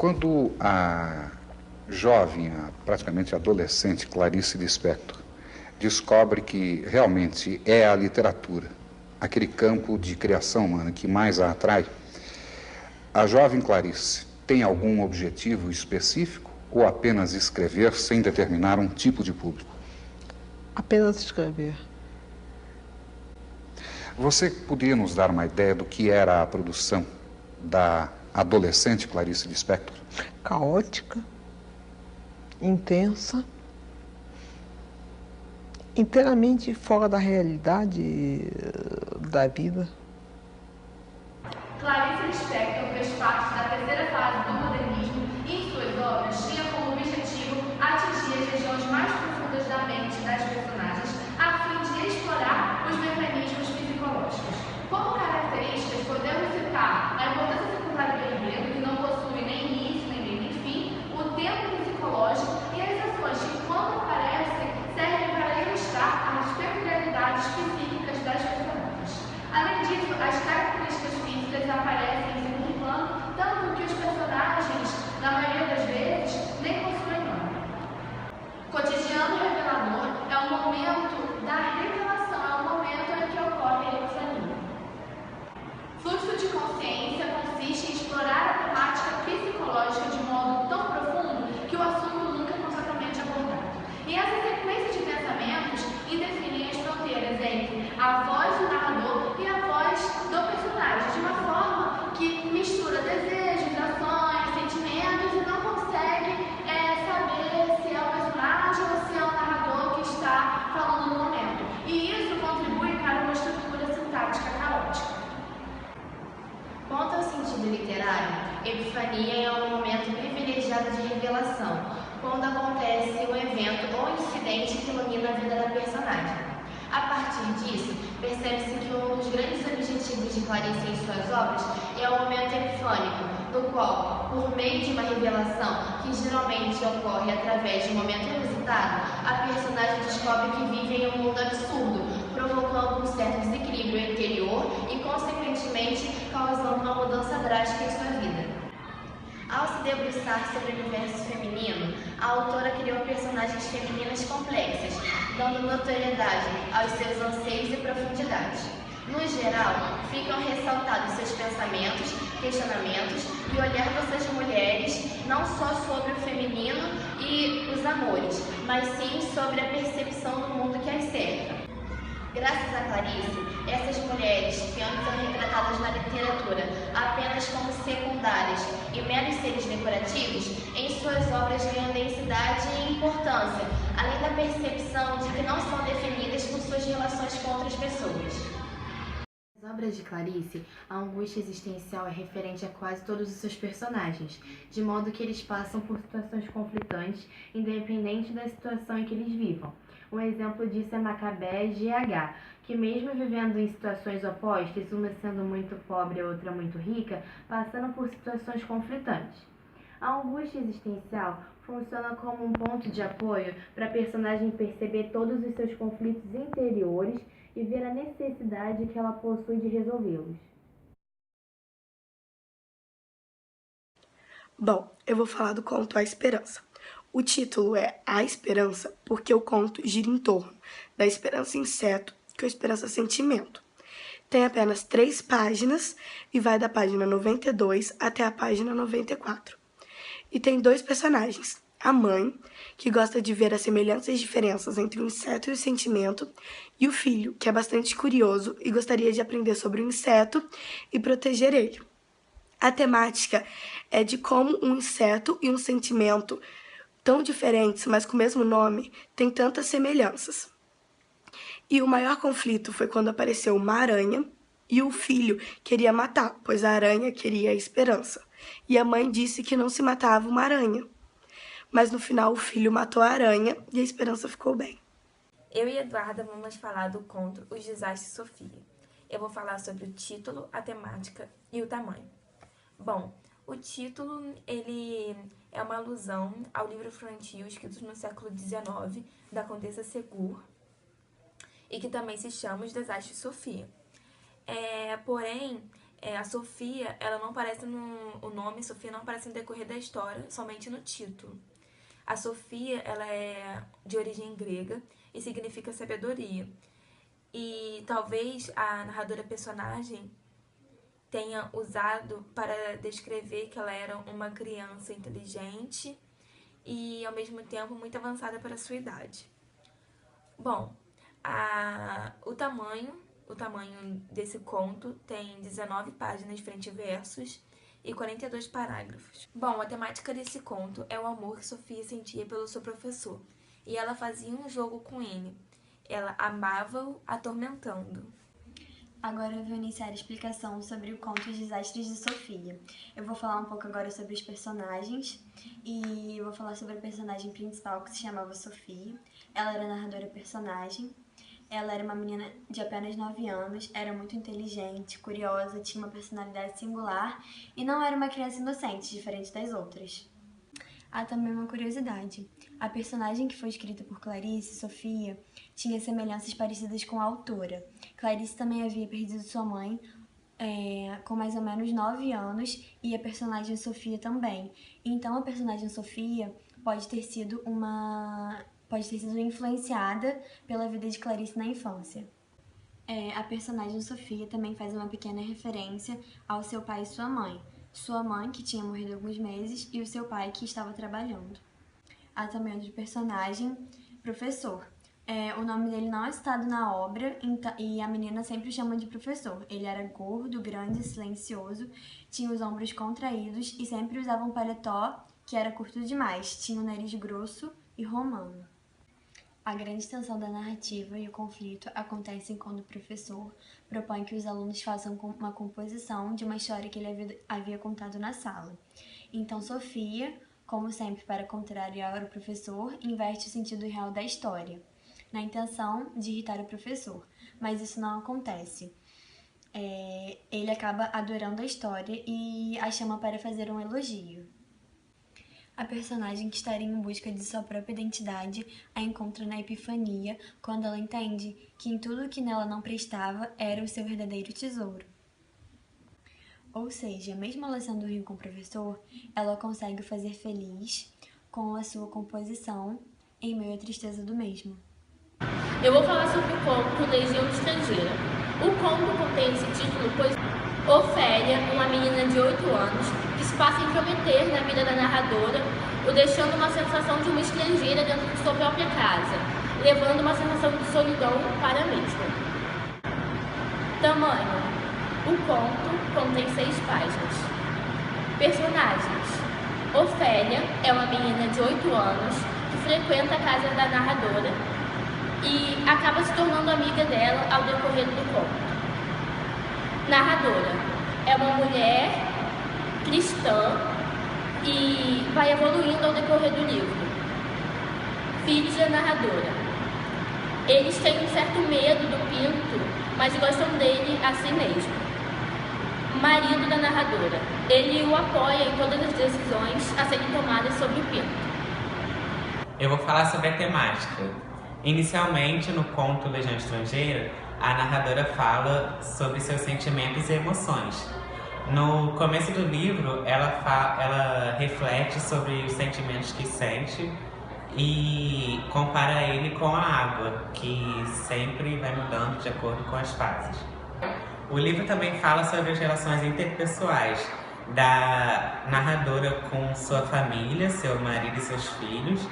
Quando a jovem, a praticamente adolescente Clarice Lispector descobre que realmente é a literatura, aquele campo de criação humana que mais a atrai, a jovem Clarice tem algum objetivo específico ou apenas escrever sem determinar um tipo de público? Apenas escrever. Você poderia nos dar uma ideia do que era a produção da adolescente Clarice Lispector? Caótica, intensa, inteiramente fora da realidade da vida. Clarice Lispector fez parte da terceira fase do modernismo e em suas obras tinha como objetivo atingir as regiões mais profundas da mente das personagens a fim de explorar os mecanismos psicológicos. Como características, podemos citar a importância secundária do enredo, que não possui nem início nem fim, o tempo psicológico e as ações que, quando aparecem, servem para ilustrar as peculiaridades psíquicas das personagens. Além disso, as características físicas aparecem em segundo plano, tanto que os personagens, na maioria das vezes, nem possuem nome. Cotidiano revelador é o momento da revelação, é o momento em que ocorre a epifania. Fluxo de consciência consiste em explorar a temática psicológica de modo tão profundo que o assunto nunca é completamente abordado. E essa sequência de pensamentos indefinem as fronteiras entre a voz do narrador e a voz do personagem, de uma forma que mistura desejos, ações, sentimentos e não consegue saber se é o personagem ou se é o narrador que está falando no momento. E isso contribui para uma estrutura sintática caótica. Quanto ao sentido literário, epifania é um momento privilegiado de revelação, quando acontece um evento ou incidente que ilumina a vida da personagem. A partir disso, percebe-se que um dos grandes objetivos de Clarice em suas obras é o momento epifânico, no qual, por meio de uma revelação que geralmente ocorre através de um momento inusitado, a personagem descobre que vive em um mundo absurdo, provocando um certo desequilíbrio interior e, consequentemente, causando uma mudança drástica em sua vida. Ao se debruçar sobre o universo feminino, a autora criou personagens femininas complexas, dando notoriedade aos seus anseios e profundidade. No geral, ficam ressaltados seus pensamentos, questionamentos e olhar dessas mulheres não só sobre o feminino e os amores, mas sim sobre a percepção do mundo que as cerca. Graças a Clarice, essas mulheres, que antes eram retratadas na literatura apenas como secundárias e meros seres decorativos, em suas obras ganham densidade e importância, além da percepção de que não são definidas por suas relações com outras pessoas. Nas obras de Clarice, a angústia existencial é referente a quase todos os seus personagens, de modo que eles passam por situações conflitantes, independente da situação em que eles vivam. Um exemplo disso é Macabé e GH, que mesmo vivendo em situações opostas, uma sendo muito pobre e outra muito rica, passando por situações conflitantes. A angústia existencial funciona como um ponto de apoio para a personagem perceber todos os seus conflitos interiores e ver a necessidade que ela possui de resolvê-los. Bom, eu vou falar do conto A Esperança. O título é A Esperança porque o conto gira em torno da esperança inseto com a esperança sentimento. Tem apenas 3 páginas e vai da página 92 até a página 94. E tem 2 personagens, a mãe, que gosta de ver as semelhanças e diferenças entre o inseto e o sentimento, e o filho, que é bastante curioso e gostaria de aprender sobre o inseto e proteger ele. A temática é de como um inseto e um sentimento tão diferentes, mas com o mesmo nome, têm tantas semelhanças. E o maior conflito foi quando apareceu uma aranha e o filho queria matar, pois a aranha queria a esperança. E a mãe disse que não se matava uma aranha. Mas no final o filho matou a aranha e a esperança ficou bem. Eu e Eduarda vamos falar do conto Os Desastres de Sofia. Eu vou falar sobre o título, a temática e o tamanho. Bom, o título ele é uma alusão ao livro infantil escrito no século XIX da Condessa Segur e que também se chama Os Desastres de Sofia. Porém, A Sofia, ela não aparece o nome Sofia não aparece no decorrer da história, somente no título. A Sofia, ela é de origem grega e significa sabedoria. E talvez a narradora personagem tenha usado para descrever que ela era uma criança inteligente e, ao mesmo tempo, muito avançada para a sua idade. Bom, o tamanho desse conto tem 19 páginas frente e versos e 42 parágrafos. Bom, a temática desse conto é o amor que Sofia sentia pelo seu professor, e ela fazia um jogo com ele. Ela amava-o atormentando. Agora eu vou iniciar a explicação sobre o conto Os Desastres de Sofia. Eu vou falar um pouco agora sobre os personagens e eu vou falar sobre a personagem principal, que se chamava Sofia. Ela era narradora personagem. Ela era uma menina de apenas 9 anos, era muito inteligente, curiosa, tinha uma personalidade singular e não era uma criança inocente, diferente das outras. Há também uma curiosidade. A personagem que foi escrita por Clarice, Sofia, tinha semelhanças parecidas com a autora. Clarice também havia perdido sua mãe com mais ou menos 9 anos e a personagem Sofia também. Então a personagem Sofia pode ter sido influenciada pela vida de Clarice na infância. A personagem Sofia também faz uma pequena referência ao seu pai e sua mãe. Sua mãe, que tinha morrido há alguns meses, e o seu pai, que estava trabalhando. Há também outro personagem, professor. O nome dele não é citado na obra e a menina sempre o chama de professor. Ele era gordo, grande, silencioso, tinha os ombros contraídos e sempre usava um paletó que era curto demais, tinha o nariz grosso e romano. A grande tensão da narrativa e o conflito acontecem quando o professor propõe que os alunos façam uma composição de uma história que ele havia contado na sala. Então Sofia, como sempre para contrariar o professor, inverte o sentido real da história, na intenção de irritar o professor, mas isso não acontece. Ele acaba adorando a história e a chama para fazer um elogio. A personagem que estaria em busca de sua própria identidade a encontra na epifania, quando ela entende que em tudo que nela não prestava era o seu verdadeiro tesouro. Ou seja, mesmo ela sendo ruim com o professor, ela consegue o fazer feliz com a sua composição em meio à tristeza do mesmo. Eu vou falar sobre o conto Legião Estrangeira. O conto contém esse título pois Ofélia, uma menina de 8 anos, que se passa a intrometer na vida da narradora, o deixando uma sensação de uma estrangeira dentro de sua própria casa, levando uma sensação de solidão para a mesma. Tamanho. O conto contém 6 páginas. Personagens. Ofélia é uma menina de 8 anos que frequenta a casa da narradora e acaba se tornando amiga dela ao decorrer do conto. Narradora é uma mulher cristã e vai evoluindo ao decorrer do livro. Filhos da narradora. Eles têm um certo medo do Pinto, mas gostam dele assim mesmo. Marido da narradora. Ele o apoia em todas as decisões a serem tomadas sobre o Pinto. Eu vou falar sobre a temática. Inicialmente, no conto Legião Estrangeira, a narradora fala sobre seus sentimentos e emoções. No começo do livro, ela reflete sobre os sentimentos que sente e compara ele com a água, que sempre vai mudando de acordo com as fases. O livro também fala sobre as relações interpessoais da narradora com sua família, seu marido e seus filhos,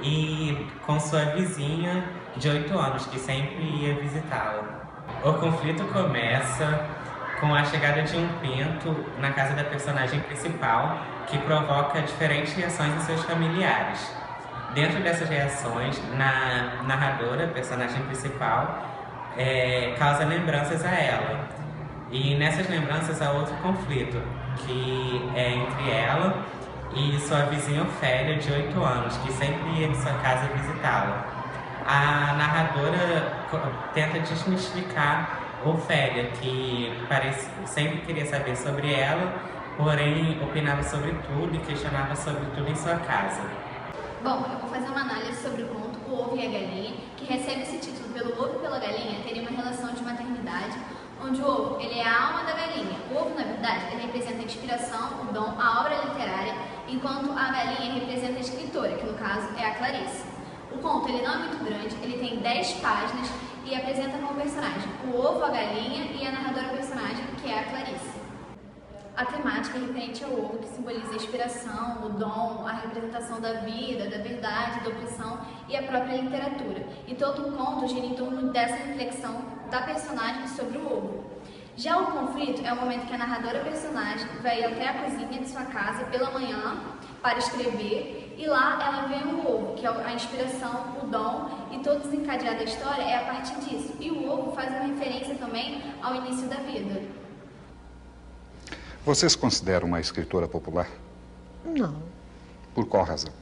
e com sua vizinha de 8 anos, que sempre ia visitá-la. O conflito começa com a chegada de um pinto na casa da personagem principal, que provoca diferentes reações em seus familiares. Dentro dessas reações, na narradora, personagem principal, causa lembranças a ela. E nessas lembranças há outro conflito, que é entre ela e sua vizinha Ofélia, de 8 anos, que sempre ia em sua casa visitá-la. A narradora tenta desmistificar Ofélia, que sempre queria saber sobre ela, porém opinava sobre tudo e questionava sobre tudo em sua casa. Bom, eu vou fazer uma análise sobre o conto O Ovo e a Galinha, que recebe esse título pelo ovo e pela galinha, teria uma relação de maternidade, onde o ovo ele é a alma da galinha. O ovo, na verdade, ele representa a inspiração, o dom, a obra literária, enquanto a galinha representa a escritora, que no caso é a Clarice. O conto ele não é muito grande, ele tem 10 páginas e apresenta como personagem o ovo, a galinha e a narradora personagem, que é a Clarice. A temática é referente ao ovo, que simboliza a inspiração, o dom, a representação da vida, da verdade, da opressão e a própria literatura. E todo o conto gira em torno dessa reflexão da personagem sobre o ovo. Já o conflito é o momento que a narradora personagem vai até a cozinha de sua casa pela manhã para escrever e lá ela vê um ovo, que é a inspiração, o dom, e todo desencadeado da história é a partir disso. E o ovo faz uma referência também ao início da vida. Você se considera uma escritora popular? Não. Por qual razão?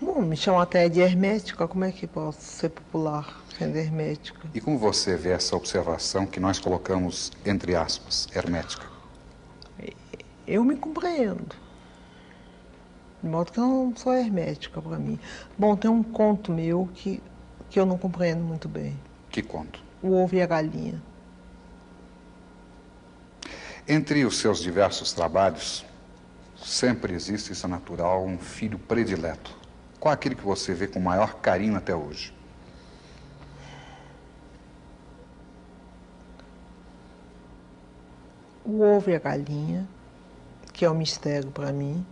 Bom, me chamam até de hermética. Como é que posso ser popular sendo hermética? E como você vê essa observação que nós colocamos entre aspas, hermética? Eu me compreendo. De modo que eu não sou hermética para mim. Bom, tem um conto meu que eu não compreendo muito bem. Que conto? O ovo e a galinha. Entre os seus diversos trabalhos, sempre existe, isso é natural, um filho predileto. Qual é aquele que você vê com maior carinho até hoje? O ovo e a galinha, que é um mistério para mim.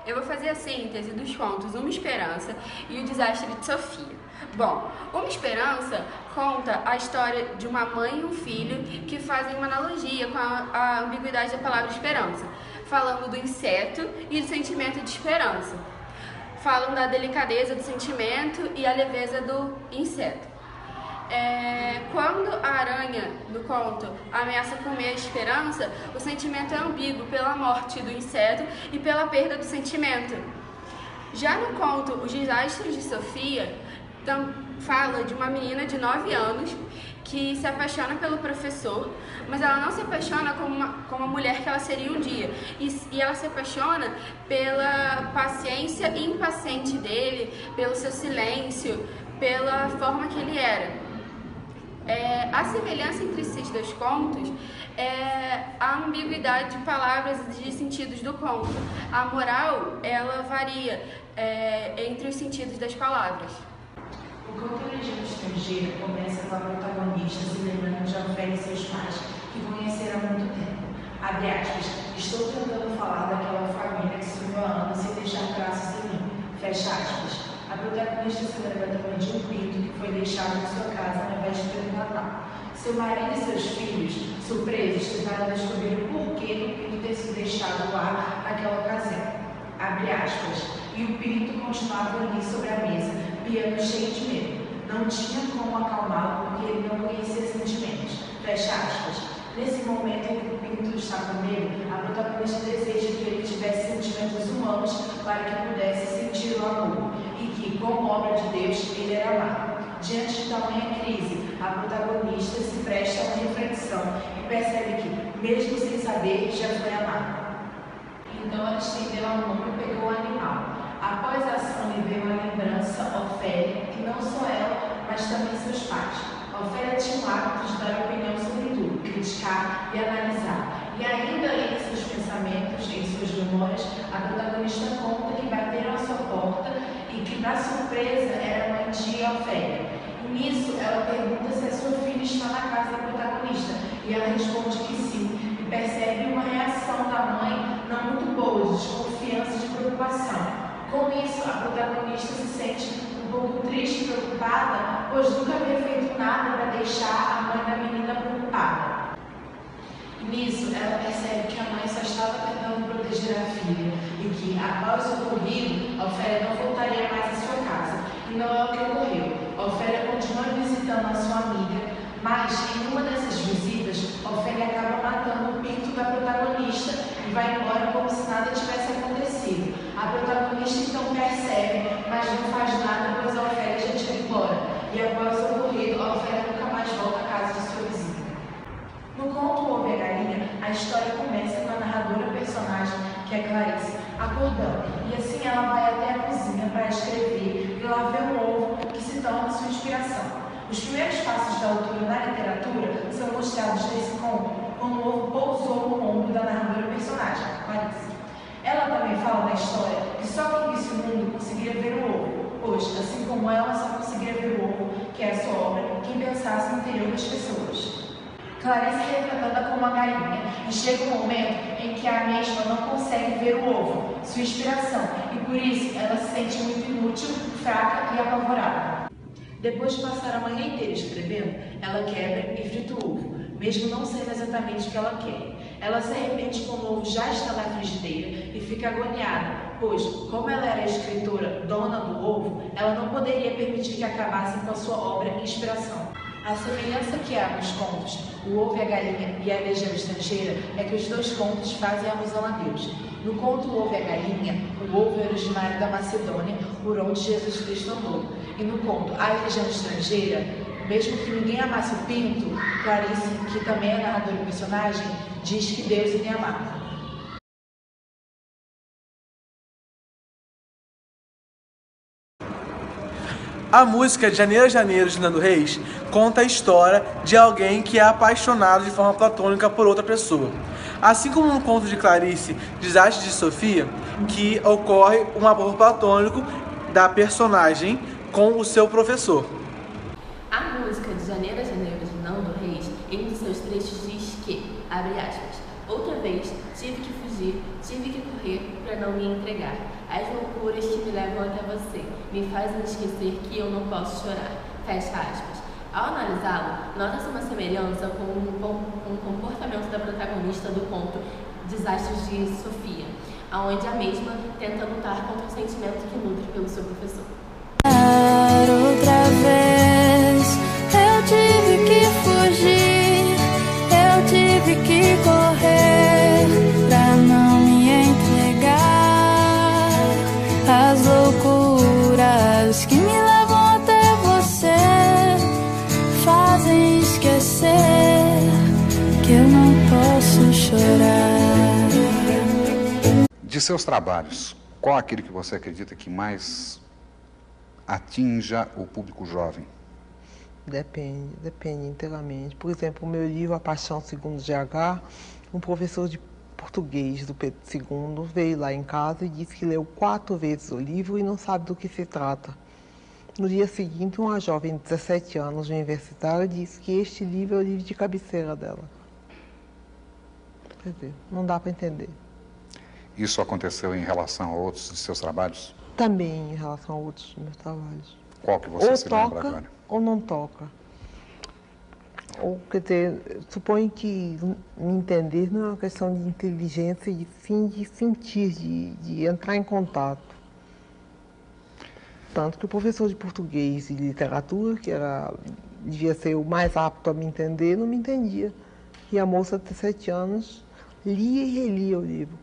Eu vou fazer a síntese dos contos Uma Esperança e O Desastre de Sofia. Bom, Uma Esperança conta a história de uma mãe e um filho que fazem uma analogia com a ambiguidade da palavra esperança, falando do inseto e do sentimento de esperança. Falam da delicadeza do sentimento e a leveza do inseto. Quando a aranha do conto ameaça comer a esperança, o sentimento é ambíguo pela morte do inseto e pela perda do sentimento. Já no conto Os Desastres de Sofia, fala de uma menina de 9 anos que se apaixona pelo professor, mas ela não se apaixona como a mulher que ela seria um dia. E ela se apaixona pela paciência impaciente dele, pelo seu silêncio, pela forma que ele era. A semelhança entre esses dois contos é a ambiguidade de palavras e de sentidos do conto. A moral, ela varia entre os sentidos das palavras. O conto Legião Estrangeira começa com a protagonista se lembrando de Ofélia e seus pais, que conheceram há muito tempo. Abre aspas, estou tentando falar daquela família que se viu há anos sem deixar traços em mim. Fecha aspas. A protagonista se lembra também de um pinto que foi deixado em sua casa na véspera do Natal. Seu marido e seus filhos, surpresos, tentaram descobrir o porquê do pinto ter sido deixado lá naquela ocasião. Abre aspas. E o pinto continuava ali sobre a mesa, piano cheio de medo. Não tinha como acalmá-lo porque ele não conhecia sentimentos. Fecha aspas. Nesse momento em que o pinto está com medo, a protagonista deseja que ele tivesse sentimentos humanos para que pudesse sentir o amor e que, como obra de Deus, ele era amado. Diante de tamanha crise, a protagonista se presta a uma reflexão e percebe que, mesmo sem saber, já foi amada. Então ela estendeu a mão e pegou o animal. Após a ação lhe veio a lembrança, Ofélia, que não só ela, mas também seus pais. Ofélia tinha o hábito de dar opinião sobre tudo, criticar e analisar. E ainda em seus pensamentos, em suas memórias, a protagonista conta que bateram à sua porta e que, na surpresa, era a mãe de Ofélia. E nisso, ela pergunta se a sua filha está na casa da protagonista. E ela responde que sim, e percebe uma reação da mãe não muito boa, de desconfiança e de preocupação. Com isso, a protagonista se sente um pouco triste e preocupada, pois nunca havia feito nada para deixar a mãe da menina preocupada. E nisso, ela percebe que a mãe só estava tentando proteger a filha e que, após o ocorrido, Ofélia não voltaria mais à sua casa. E não é o que ocorreu. Ofélia continua visitando a sua amiga, mas em uma dessas visitas, Ofélia acaba matando o pinto da protagonista e vai embora como se nada tivesse acontecido. A protagonista então percebe, mas não faz nada, pois a Ofélia já tinha ido embora. E após o ocorrido, a Ofélia nunca mais volta à casa de sua vizinha. No conto O Ovo e a Galinha, a história começa com a narradora personagem, que é Clarice, acordando, e assim ela vai até a cozinha para escrever e lá vê um ovo que se torna sua inspiração. Os primeiros passos da autora na literatura são mostrados nesse conto, quando o ovo pousou no ombro da narradora personagem, Clarice. Ela também fala na história que só quem visse o mundo conseguiria ver o ovo, pois, assim como ela só conseguiria ver o ovo, que é a sua obra, quem pensasse no interior das pessoas. Clarice é retratada como uma galinha e chega um momento em que a mesma não consegue ver o ovo, sua inspiração, e por isso ela se sente muito inútil, fraca e apavorada. Depois de passar a manhã inteira escrevendo, ela quebra e frita o ovo, mesmo não sendo exatamente o que ela quer. Ela se arrepende quando o ovo já está na frigideira e fica agoniada, pois, como ela era a escritora dona do ovo, ela não poderia permitir que acabassem com a sua obra e inspiração. A semelhança que há nos contos O Ovo e a Galinha e A Legião Estrangeira é que os dois contos fazem alusão a Deus. No conto O Ovo e a Galinha, o ovo é originário da Macedônia, por onde Jesus Cristo andou. E no conto A Legião Estrangeira, mesmo que ninguém amasse o pinto, Clarice, que também é narradora do personagem, diz que Deus iria amar. A música de Janeiro a Janeiro, de Nando Reis, conta a história de alguém que é apaixonado de forma platônica por outra pessoa. Assim como no conto de Clarice, Desastre de Sofia, que ocorre um amor platônico da personagem com o seu professor. A música de Janeiro a Janeiro, de Nando Reis, em um de seus trechos diz que, abre aspas, outra vez tive que fugir, tive que correr para não me entregar. As loucuras que me levam até você me fazem esquecer que eu não posso chorar. Fecha aspas. Ao analisá-lo, nota-se uma semelhança com o comportamento da protagonista do conto Desastres de Sofia, onde a mesma tenta lutar contra o sentimento que nutre pelo seu professor. Outra vez eu tive que fugir, eu tive que correr pra não me entregar. As loucuras que me levam até você fazem esquecer que eu não posso chorar. De seus trabalhos, qual aquele que você acredita que mais atinja o público jovem? Depende inteiramente. Por exemplo, o meu livro A Paixão Segundo GH, um professor de português do Pedro II veio lá em casa e disse que leu 4 vezes o livro e não sabe do que se trata. No dia seguinte, uma jovem de 17 anos, universitária, disse que este livro é o livro de cabeceira dela. Quer dizer, não dá para entender. Isso aconteceu em relação a outros de seus trabalhos? Também em relação a outros dos meus trabalhos. Qual que você se lembra agora? Ou não toca. Ou, quer dizer, suponho que entender não é uma questão de inteligência, e sim de sentir, de entrar em contato. Tanto que o professor de português e literatura, que devia ser o mais apto a me entender, não me entendia. E a moça de 17 anos lia e relia o livro.